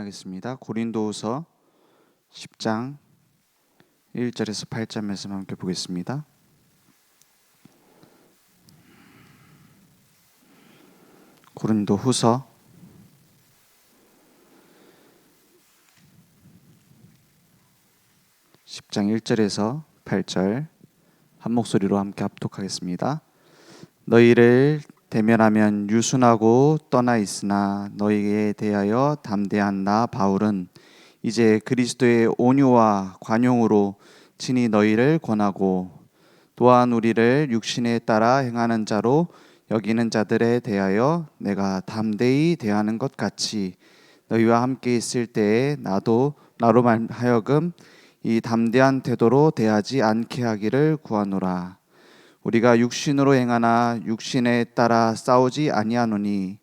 하겠습니다. 고린도후서 10장 1절에서 8절 말씀 함께 보겠습니다. 고린도후서 10장 1절에서 8절 한 목소리로 함께 합독하겠습니다. 너희를 대면하면 유순하고 떠나 있으나 너희에 대하여 담대한 나 바울은 이제 그리스도의 온유와 관용으로 친히 너희를 권하고 또한 우리를 육신에 따라 행하는 자로 여기는 자들에 대하여 내가 담대히 대하는 것 같이 너희와 함께 있을 때에 나로 하여금 이 담대한 태도로 대하지 않게 하기를 구하노라. 우리가 육신으로 행하나 육신에 따라 싸우지 아니하노니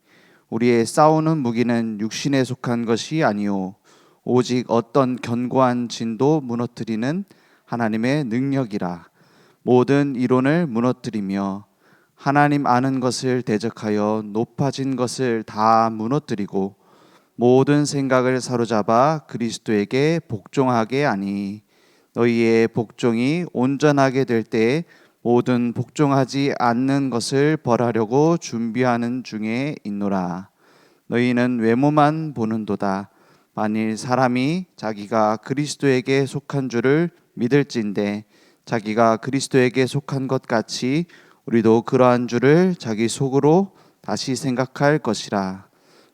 우리의 싸우는 무기는 육신에 속한 것이 아니요 오직 어떤 견고한 진도 무너뜨리는 하나님의 능력이라. 모든 이론을 무너뜨리며 하나님 아는 것을 대적하여 높아진 것을 다 무너뜨리고 모든 생각을 사로잡아 그리스도에게 복종하게 하니 너희의 복종이 온전하게 될 때에 모든 복종하지 않는 것을 벌하려고 준비하는 중에 있노라. 너희는 외모만 보는도다. 만일 사람이 자기가 그리스도에게 속한 줄을 믿을진대 자기가 그리스도에게 속한 것 같이 우리도 그러한 줄을 자기 속으로 다시 생각할 것이라.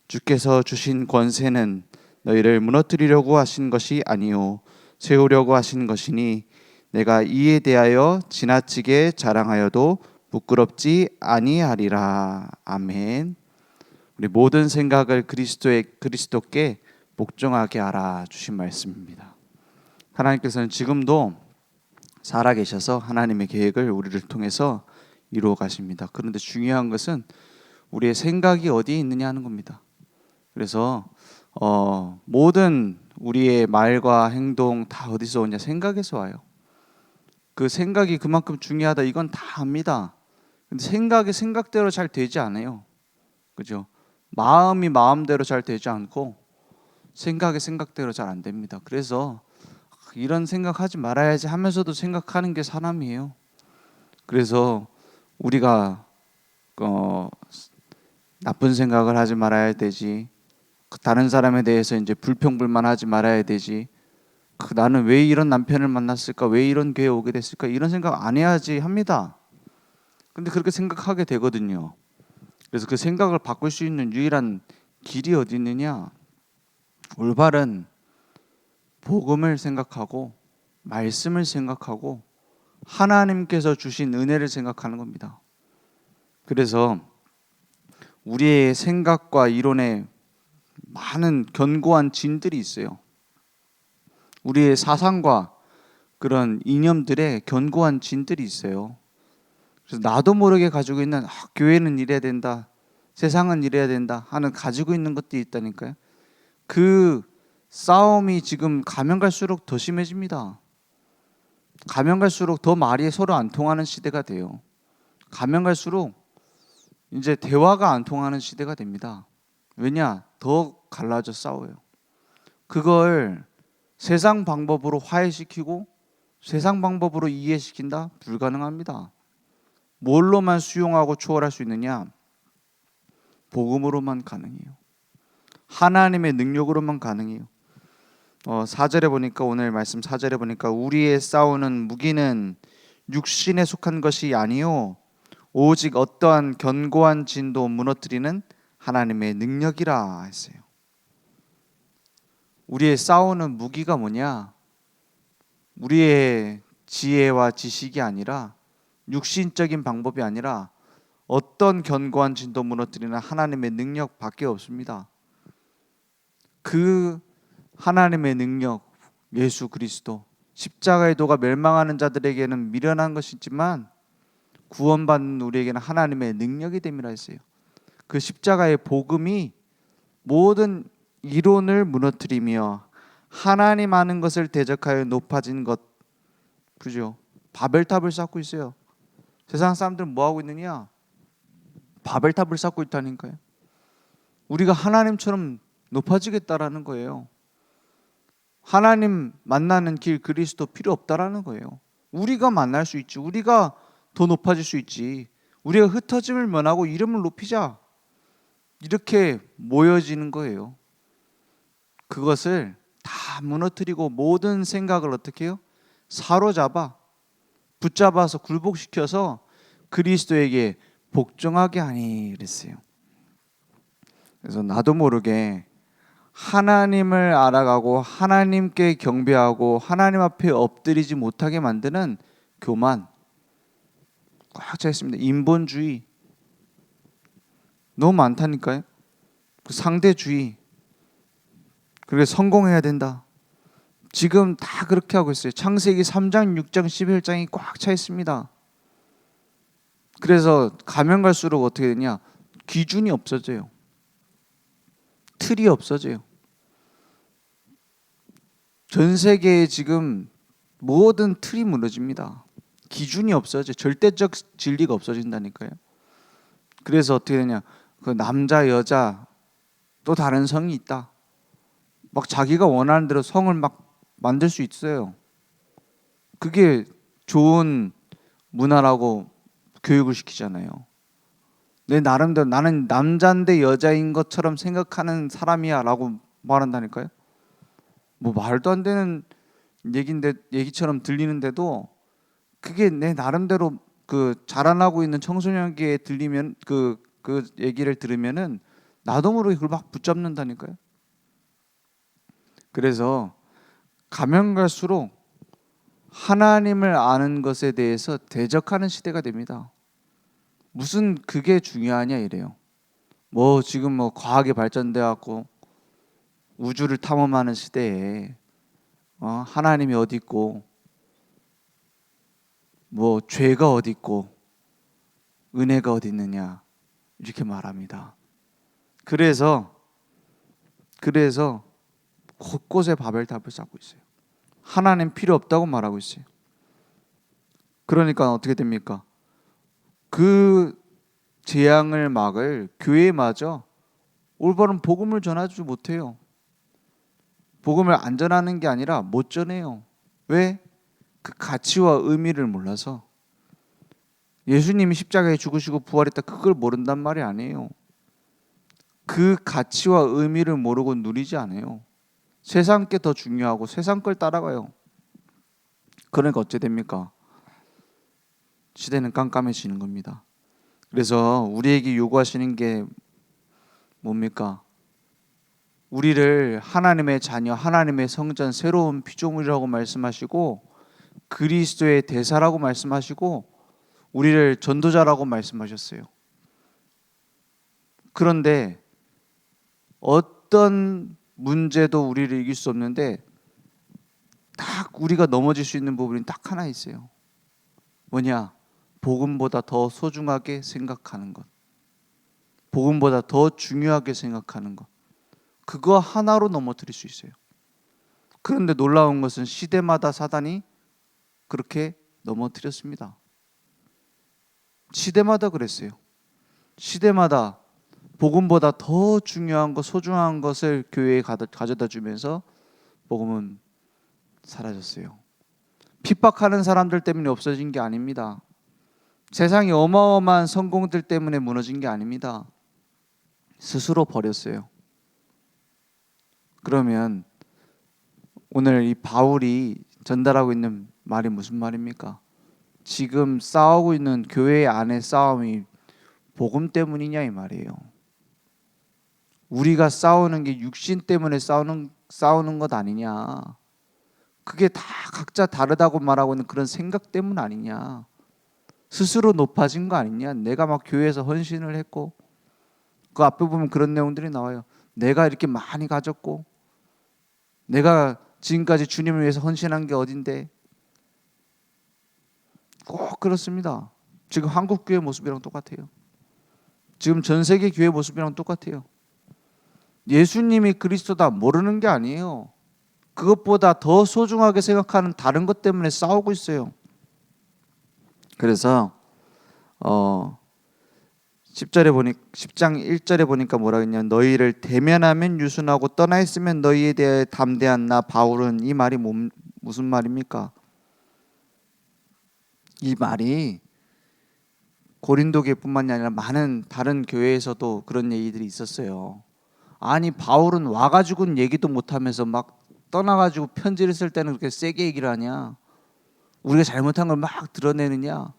주께서 주신 권세는 너희를 무너뜨리려고 하신 것이 아니요 세우려고 하신 것이니 내가 이에 대하여 지나치게 자랑하여도 부끄럽지 아니하리라. 아멘. 우리 모든 생각을 그리스도께 복종하게 하라 주신 말씀입니다. 하나님께서는 지금도 살아계셔서 하나님의 계획을 우리를 통해서 이루어 가십니다. 그런데 중요한 것은 우리의 생각이 어디에 있느냐 하는 겁니다. 그래서 모든 우리의 말과 행동 다 어디서 오냐? 생각에서 와요. 그 생각이 그만큼 중요하다 이건 다 압니다. 근데 생각이 생각대로 잘 되지 않아요. 그죠? 마음이 마음대로 잘 되지 않고 생각이 생각대로 잘 안 됩니다. 그래서 이런 생각하지 말아야지 하면서도 생각하는 게 사람이에요. 그래서 우리가 나쁜 생각을 하지 말아야 되지. 다른 사람에 대해서 이제 불평불만하지 말아야 되지. 나는 왜 이런 남편을 만났을까? 왜 이런 교회에 오게 됐을까? 이런 생각 안 해야지 합니다. 근데 그렇게 생각하게 되거든요. 그래서 그 생각을 바꿀 수 있는 유일한 길이 어디 있느냐? 올바른 복음을 생각하고 말씀을 생각하고 하나님께서 주신 은혜를 생각하는 겁니다. 그래서 우리의 생각과 이론에 많은 견고한 진들이 있어요. 우리의 사상과 그런 이념들에 견고한 진들이 있어요. 그래서 나도 모르게 가지고 있는 교회는 이래야 된다, 세상은 이래야 된다 하는 가지고 있는 것들이 있다니까요. 그 싸움이 지금 가면 갈수록 더 심해집니다. 가면 갈수록 더 말이 서로 안 통하는 시대가 돼요. 가면 갈수록 이제 대화가 안 통하는 시대가 됩니다. 왜냐? 더 갈라져 싸워요. 그걸 세상 방법으로 화해시키고 세상 방법으로 이해시킨다? 불가능합니다. 뭘로만 수용하고 초월할 수 있느냐? 복음으로만 가능해요. 하나님의 능력으로만 가능해요. 4절에 보니까 오늘 말씀 4절에 보니까 우리의 싸우는 무기는 육신에 속한 것이 아니요 오직 어떠한 견고한 진도 무너뜨리는 하나님의 능력이라 했어요. 우리의 싸우는 무기가 뭐냐? 우리의 지혜와 지식이 아니라 육신적인 방법이 아니라 어떤 견고한 진도 무너뜨리는 하나님의 능력밖에 없습니다. 그 하나님의 능력, 예수 그리스도, 십자가의 도가 멸망하는 자들에게는 미련한 것이지만 구원받는 우리에게는 하나님의 능력이 됨이라 했어요. 그 십자가의 복음이 모든 이론을 무너뜨리며 하나님 아는 것을 대적하여 높아진 것, 그죠? 바벨탑을 쌓고 있어요. 세상 사람들은 뭐 하고 있느냐? 바벨탑을 쌓고 있다니까요. 우리가 하나님처럼 높아지겠다라는 거예요. 하나님 만나는 길 그리스도 필요 없다라는 거예요. 우리가 만날 수 있지. 우리가 더 높아질 수 있지. 우리가 흩어짐을 면하고 이름을 높이자. 이렇게 모여지는 거예요. 그것을 다 무너뜨리고 모든 생각을 어떻게 해요? 사로잡아 붙잡아서 굴복시켜서 그리스도에게 복종하게 하니 그랬어요. 그래서 나도 모르게 하나님을 알아가고 하나님께 경배하고 하나님 앞에 엎드리지 못하게 만드는 교만 꽉 차 있습니다. 인본주의 너무 많다니까요. 그 상대주의, 그리고 성공해야 된다. 지금 다 그렇게 하고 있어요. 창세기 3장, 6장, 11장이 꽉 차 있습니다. 그래서 가면 갈수록 어떻게 되냐? 기준이 없어져요. 틀이 없어져요. 전 세계에 지금 모든 틀이 무너집니다. 기준이 없어져요. 절대적 진리가 없어진다니까요. 그래서 어떻게 되냐? 그 남자, 여자 또 다른 성이 있다. 막 자기가 원하는 대로 성을 막 만들 수 있어요. 그게 좋은 문화라고 교육을 시키잖아요. 내 나름대로 나는 남자인데 여자인 것처럼 생각하는 사람이야 라고 말한다니까요. 뭐 말도 안 되는 얘기처럼 들리는데도 그게 내 나름대로 그 자라나고 있는 청소년기에 들리면 그 얘기를 들으면은 나도 모르게 그걸 막 붙잡는다니까요. 그래서 가면 갈수록 하나님을 아는 것에 대해서 대적하는 시대가 됩니다. 무슨 그게 중요하냐 이래요. 뭐 지금 뭐 과학이 발전돼 갖고 우주를 탐험하는 시대에 하나님이 어디 있고 뭐 죄가 어디 있고 은혜가 어디 있느냐 이렇게 말합니다. 그래서 곳곳에 바벨탑을 쌓고 있어요. 하나님 필요 없다고 말하고 있어요. 그러니까 어떻게 됩니까? 그 재앙을 막을 교회마저 올바른 복음을 전하지 못해요. 복음을 안 전하는 게 아니라 못 전해요. 왜? 그 가치와 의미를 몰라서. 예수님이 십자가에 죽으시고 부활했다 그걸 모른단 말이 아니에요. 그 가치와 의미를 모르고 누리지 않아요. 세상 게 더 중요하고 세상 걸 따라가요. 그러니까 어째 됩니까? 시대는 깜깜해지는 겁니다. 그래서 우리에게 요구하시는 게 뭡니까? 우리를 하나님의 자녀, 하나님의 성전, 새로운 피조물이라고 말씀하시고 그리스도의 대사라고 말씀하시고 우리를 전도자라고 말씀하셨어요. 그런데 어떤 문제도 우리를 이길 수 없는데 딱 우리가 넘어질 수 있는 부분이 딱 하나 있어요. 뭐냐? 복음보다 더 소중하게 생각하는 것. 복음보다 더 중요하게 생각하는 것. 그거 하나로 넘어뜨릴 수 있어요. 그런데 놀라운 것은 시대마다 사단이 그렇게 넘어뜨렸습니다. 시대마다 그랬어요. 시대마다 복음보다 더 중요한 것, 소중한 것을 교회에 가져다 주면서 복음은 사라졌어요. 핍박하는 사람들 때문에 없어진 게 아닙니다. 세상에 어마어마한 성공들 때문에 무너진 게 아닙니다. 스스로 버렸어요. 그러면 오늘 이 바울이 전달하고 있는 말이 무슨 말입니까? 지금 싸우고 있는 교회 안의 싸움이 복음 때문이냐 이 말이에요. 우리가 싸우는 게 육신 때문에 싸우는 것 아니냐. 그게 다 각자 다르다고 말하고 있는 그런 생각 때문 아니냐. 스스로 높아진 거 아니냐. 내가 막 교회에서 헌신을 했고 그 앞에 보면 그런 내용들이 나와요. 내가 이렇게 많이 가졌고 내가 지금까지 주님을 위해서 헌신한 게 어딘데. 꼭 그렇습니다. 지금 한국 교회 모습이랑 똑같아요. 지금 전 세계 교회 모습이랑 똑같아요. 예수님이 그리스도다 모르는 게 아니에요. 그것보다 더 소중하게 생각하는 다른 것 때문에 싸우고 있어요. 그래서 10장 1절에 보니까 뭐라 했냐? 너희를 대면하면 유순하고 떠나 있으면 너희에 대해 담대한 나 바울은 이 말이 무슨 말입니까? 이 말이 고린도 교회뿐만이 아니라 많은 다른 교회에서도 그런 얘기들이 있었어요. 아니 바울은 와가지고는 얘기도 못하면서 막 떠나가지고 편지를 쓸 때는 그렇게 세게 얘기를 하냐? 우리가 잘못한 걸 막 드러내느냐?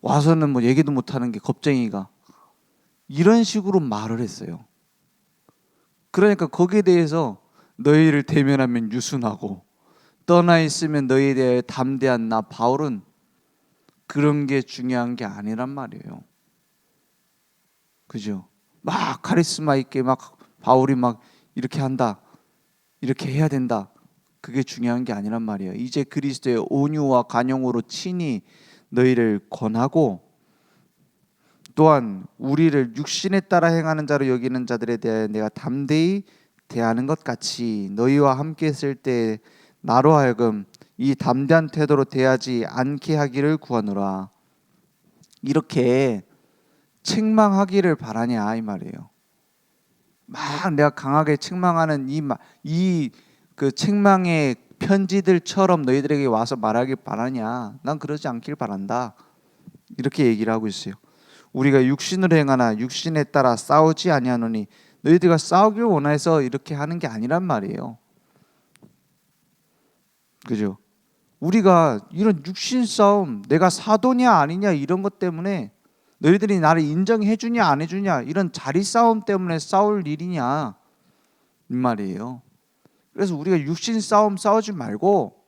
와서는 뭐 얘기도 못하는 게 겁쟁이가 이런 식으로 말을 했어요. 그러니까 거기에 대해서 너희를 대면하면 유순하고 떠나 있으면 너희에 대해 담대한 나 바울은 그런 게 중요한 게 아니란 말이에요. 그죠? 막 카리스마 있게 막 바울이 막 이렇게 한다, 이렇게 해야 된다. 그게 중요한 게 아니란 말이에요. 이제 그리스도의 온유와 간용으로 친히 너희를 권하고 또한 우리를 육신에 따라 행하는 자로 여기는 자들에 대해 내가 담대히 대하는 것 같이 너희와 함께 있을 때 나로 하여금 이 담대한 태도로 대하지 않게 하기를 구하노라. 이렇게 책망하기를 바라냐 이 말이에요. 막 내가 강하게 책망하는 이 그 책망의 편지들처럼 너희들에게 와서 말하길 바라냐? 난 그러지 않길 바란다. 이렇게 얘기를 하고 있어요. 우리가 육신으로 행하나 육신에 따라 싸우지 아니하노니 너희들과 싸우길 원해서 이렇게 하는 게 아니란 말이에요. 그죠? 우리가 이런 육신 싸움, 내가 사도냐 아니냐 이런 것 때문에 너희들이 나를 인정해 주냐 안 해주냐 이런 자리 싸움 때문에 싸울 일이냐 이 말이에요. 그래서 우리가 육신 싸움 싸우지 말고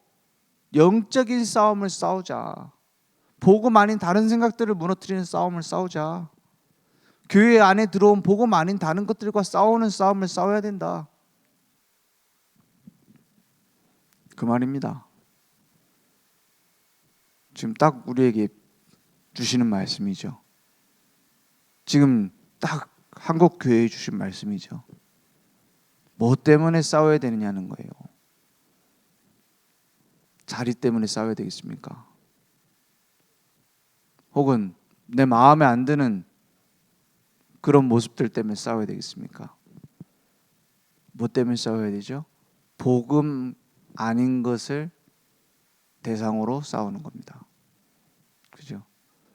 영적인 싸움을 싸우자. 복음 아닌 다른 생각들을 무너뜨리는 싸움을 싸우자. 교회 안에 들어온 복음 아닌 다른 것들과 싸우는 싸움을 싸워야 된다. 그 말입니다. 지금 딱 우리에게 주시는 말씀이죠. 지금 딱 한국 교회에 주신 말씀이죠. 뭐 때문에 싸워야 되느냐는 거예요. 자리 때문에 싸워야 되겠습니까? 혹은 내 마음에 안 드는 그런 모습들 때문에 싸워야 되겠습니까? 뭐 때문에 싸워야 되죠? 복음 아닌 것을 대상으로 싸우는 겁니다. 그죠?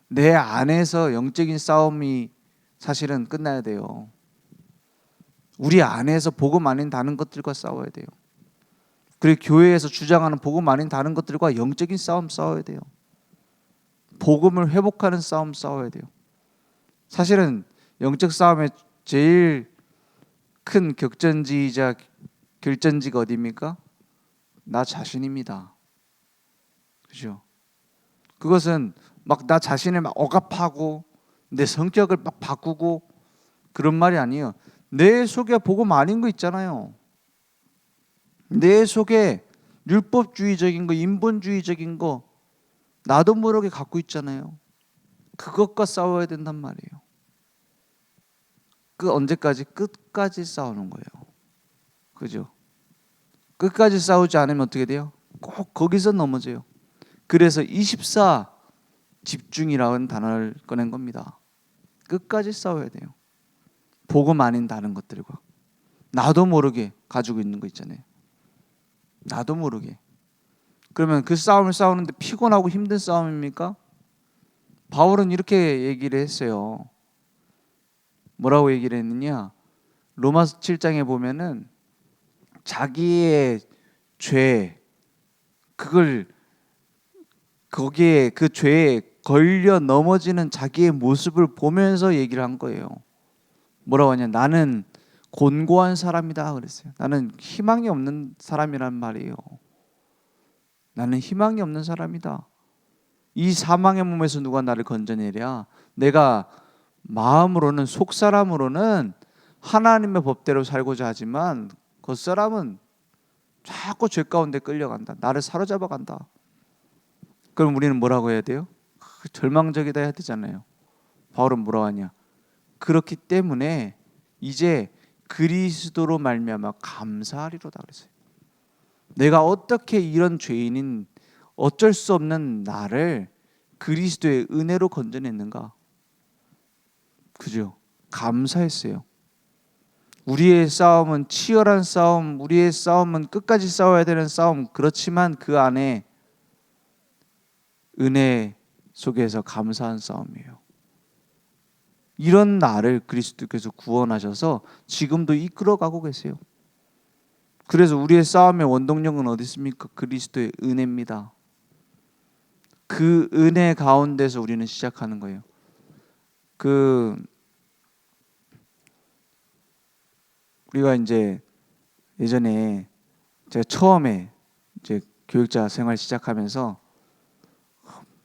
내 안에서 영적인 싸움이 사실은 끝나야 돼요. 우리 안에서 복음 아닌 다른 것들과 싸워야 돼요. 그리고 교회에서 주장하는 복음 아닌 다른 것들과 영적인 싸움 싸워야 돼요. 복음을 회복하는 싸움 싸워야 돼요. 사실은 영적 싸움의 제일 큰 격전지이자 결전지가 어디입니까? 나 자신입니다. 그죠? 그것은 막 나 자신을 막 억압하고 내 성격을 막 바꾸고 그런 말이 아니에요. 내 속에 복음 아닌 거 있잖아요. 내 속에 율법주의적인 거, 인본주의적인 거 나도 모르게 갖고 있잖아요. 그것과 싸워야 된단 말이에요. 그 언제까지? 끝까지 싸우는 거예요. 그죠? 끝까지 싸우지 않으면 어떻게 돼요? 꼭 거기서 넘어져요. 그래서 24 집중이라는 단어를 꺼낸 겁니다. 끝까지 싸워야 돼요. 복음 아닌 다른 것들과 나도 모르게 가지고 있는 거 있잖아요. 나도 모르게. 그러면 그 싸움을 싸우는데 피곤하고 힘든 싸움입니까? 바울은 이렇게 얘기를 했어요. 뭐라고 얘기를 했느냐? 로마서 7장에 보면은 자기의 죄, 그걸 거기에 그 죄에 걸려 넘어지는 자기의 모습을 보면서 얘기를 한 거예요. 뭐라고 하냐? 나는 곤고한 사람이다 그랬어요. 나는 희망이 없는 사람이란 말이에요. 나는 희망이 없는 사람이다. 이 사망의 몸에서 누가 나를 건져내랴? 내가 마음으로는 속사람으로는 하나님의 법대로 살고자 하지만 겉사람은 자꾸 죄 가운데 끌려간다. 나를 사로잡아 간다. 그럼 우리는 뭐라고 해야 돼요? 절망적이다 해야 되잖아요. 바울은 뭐라고 하냐? 그렇기 때문에 이제 그리스도로 말미암아 감사하리로다 그랬어요. 내가 어떻게 이런 죄인인 어쩔 수 없는 나를 그리스도의 은혜로 건져냈는가? 그죠? 감사했어요. 우리의 싸움은 치열한 싸움, 우리의 싸움은 끝까지 싸워야 되는 싸움. 그렇지만 그 안에 은혜 속에서 감사한 싸움이에요. 이런 나를 그리스도께서 구원하셔서 지금도 이끌어가고 계세요. 그래서 우리의 싸움의 원동력은 어디 있습니까? 그리스도의 은혜입니다. 그 은혜 가운데서 우리는 시작하는 거예요. 우리가 이제 예전에 제가 처음에 이제 교육자 생활 시작하면서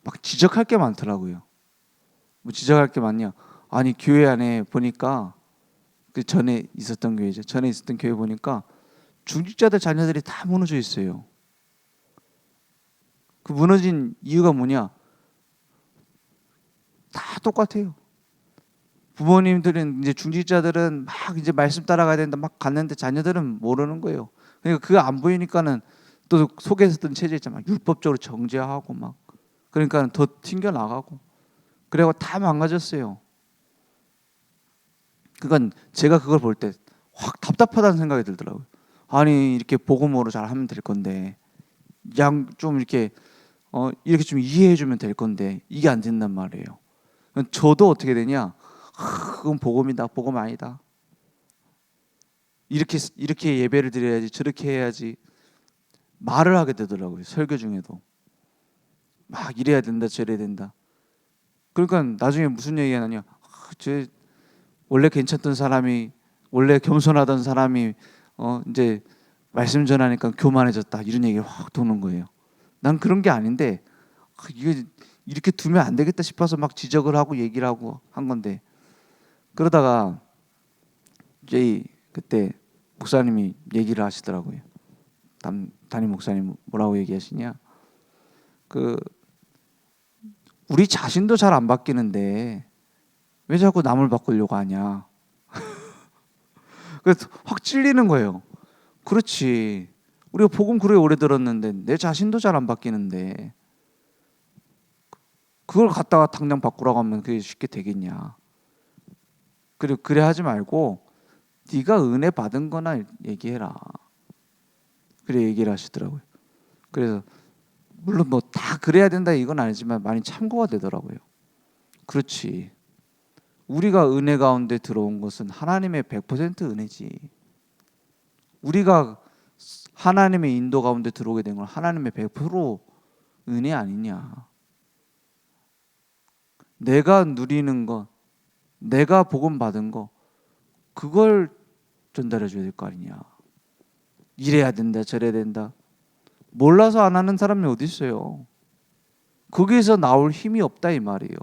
막 지적할 게 많더라고요. 뭐 지적할 게 많냐? 아니 교회 안에 보니까 그 전에 있었던 교회죠. 전에 있었던 교회 보니까 중직자들 자녀들이 다 무너져 있어요. 그 무너진 이유가 뭐냐? 다 똑같아요. 부모님들은 이제 중직자들은 막 이제 말씀 따라가야 된다 막 갔는데 자녀들은 모르는 거예요. 그러니까 그거 안 보이니까는 또 속에서 있던 체제 있잖아요. 율법적으로 정죄하고 막 그러니까 더 튕겨 나가고 그래고 다 망가졌어요. 그러니까 제가 그걸 볼 때 확 답답하다는 생각이 들더라고요. 아니 이렇게 복음으로 잘 하면 될 건데 좀 이렇게 이렇게 좀 이해해 주면 될 건데 이게 안 된단 말이에요. 저도 어떻게 되냐? 그건 복음이다, 복음 아니다. 이렇게 예배를 드려야지, 저렇게 해야지 말을 하게 되더라고요. 설교 중에도 막 이래야 된다, 저래야 된다. 그러니까 나중에 무슨 얘기가 나냐? 저 원래 괜찮던 사람이 원래 겸손하던 사람이 이제 말씀 전하니까 교만해졌다 이런 얘기가 확 도는 거예요. 난 그런 게 아닌데 이게 이렇게 두면 안 되겠다 싶어서 막 지적을 하고 얘기를 하고 한 건데 그러다가 이제 그때 목사님이 얘기를 하시더라고요. 담임 목사님 뭐라고 얘기하시냐? 우리 자신도 잘 안 바뀌는데 왜 자꾸 남을 바꾸려고 하냐? 그래서 확 찔리는 거예요. 그렇지. 우리가 복음 그래 오래 들었는데 내 자신도 잘 안 바뀌는데 그걸 갖다가 당장 바꾸라고 하면 그게 쉽게 되겠냐? 그래 하지 말고 네가 은혜 받은 거나 얘기해라. 그래 얘기를 하시더라고요. 그래서 물론 뭐 다 그래야 된다 이건 아니지만 많이 참고가 되더라고요. 그렇지. 우리가 은혜 가운데 들어온 것은 하나님의 100% 은혜지. 우리가 하나님의 인도 가운데 들어오게 된 건 하나님의 100% 은혜 아니냐. 내가 누리는 것, 내가 복음 받은 거 그걸 전달해 줘야 될 거 아니냐. 이래야 된다 저래야 된다. 몰라서 안 하는 사람이 어디 있어요. 거기에서 나올 힘이 없다 이 말이에요.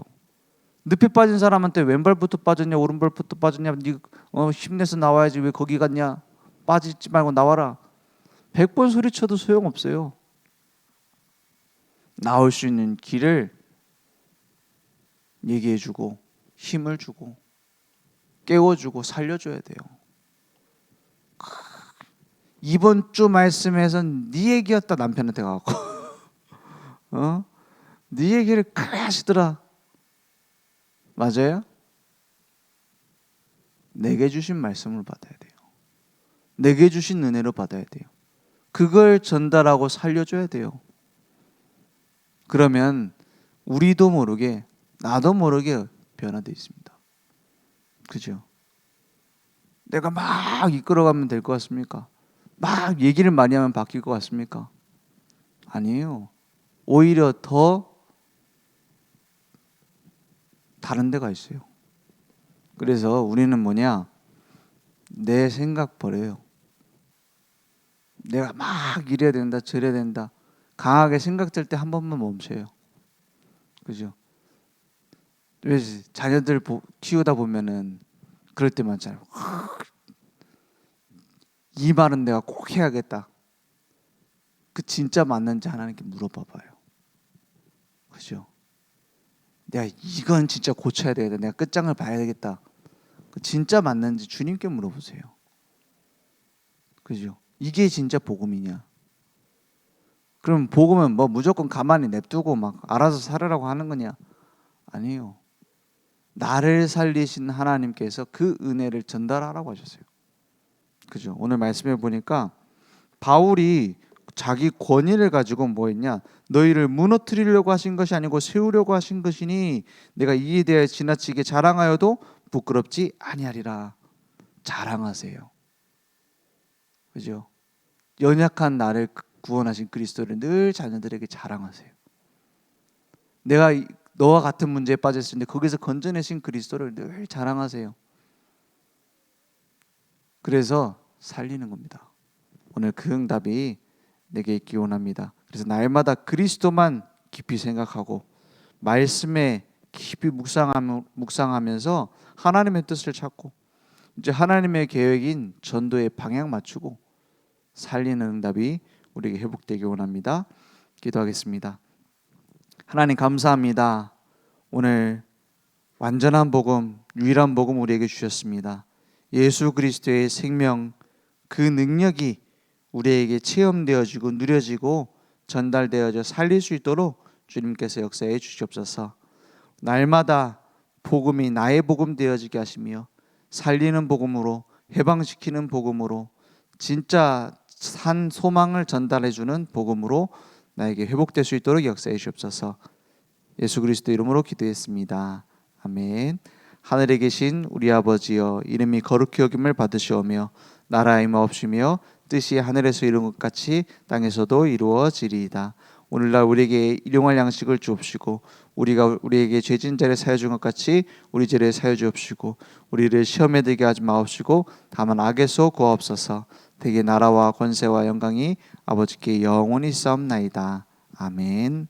늪에 빠진 사람한테 왼발부터 빠졌냐 오른발부터 빠졌냐 네 힘내서 나와야지 왜 거기 갔냐. 빠지지 말고 나와라. 100번 소리쳐도 소용없어요. 나올 수 있는 길을 얘기해주고 힘을 주고 깨워주고 살려줘야 돼요. 이번 주 말씀에서 네 얘기였다 남편한테 가고 네 얘기를 그래 하시더라. 맞아요? 내게 주신 말씀을 받아야 돼요. 내게 주신 은혜로 받아야 돼요. 그걸 전달하고 살려줘야 돼요. 그러면 우리도 모르게 나도 모르게 변화되어 있습니다. 그죠? 내가 막 이끌어가면 될 것 같습니까? 막 얘기를 많이 하면 바뀔 것 같습니까? 아니에요. 오히려 더 다른 데가 있어요. 그래서 우리는 뭐냐? 내 생각 버려요. 내가 막 이래야 된다 저래야 된다 강하게 생각될 때 한 번만 멈춰요. 그죠? 왜 자녀들 키우다 보면은 그럴 때 많잖아요. 이 말은 내가 꼭 해야겠다. 그 진짜 맞는지 하나님께 물어봐봐요. 그죠? 내가 이건 진짜 고쳐야 되겠다. 내가 끝장을 봐야 되겠다. 그 진짜 맞는지 주님께 물어보세요. 그죠? 이게 진짜 복음이냐? 그럼 복음은 뭐 무조건 가만히 냅두고 막 알아서 살으라고 하는 거냐? 아니에요. 나를 살리신 하나님께서 그 은혜를 전달하라고 하셨어요. 그죠? 오늘 말씀해 보니까 바울이 자기 권위를 가지고 뭐 했냐? 너희를 무너뜨리려고 하신 것이 아니고 세우려고 하신 것이니 내가 이에 대해 지나치게 자랑하여도 부끄럽지 아니하리라. 자랑하세요. 그죠? 연약한 나를 구원하신 그리스도를 늘 자녀들에게 자랑하세요. 내가 너와 같은 문제에 빠졌을 때 거기서 건져내신 그리스도를 늘 자랑하세요. 그래서 살리는 겁니다. 오늘 그 응답이 내게 있기 원합니다. 그래서 날마다 그리스도만 깊이 생각하고 말씀에 깊이 묵상하면서 하나님의 뜻을 찾고 이제 하나님의 계획인 전도의 방향 맞추고 살리는 응답이 우리에게 회복되기 원합니다. 기도하겠습니다. 하나님 감사합니다. 오늘 완전한 복음, 유일한 복음 우리에게 주셨습니다. 예수 그리스도의 생명, 그 능력이 우리에게 체험되어지고 누려지고 전달되어져 살릴 수 있도록 주님께서 역사해 주시옵소서. 날마다 복음이 나의 복음 되어지게 하시며 살리는 복음으로, 해방시키는 복음으로, 진짜 산 소망을 전달해 주는 복음으로 나에게 회복될 수 있도록 역사해 주옵소서. 예수 그리스도 이름으로 기도했습니다. 아멘. 하늘에 계신 우리 아버지여, 이름이 거룩히 여김을 받으시오며 나라의 임하옵시며 뜻이 하늘에서 이룬 것 같이 땅에서도 이루어지리이다. 오늘날 우리에게 일용할 양식을 주옵시고 우리가 우리에게 죄진 자를 사여 준 것 같이 우리 죄를 사여 주옵시고 우리를 시험에 들게 하지 마옵시고 다만 악에서 구하옵소서. 대개 나라와 권세와 영광이 아버지께 영원히 있사옵나이다. 아멘.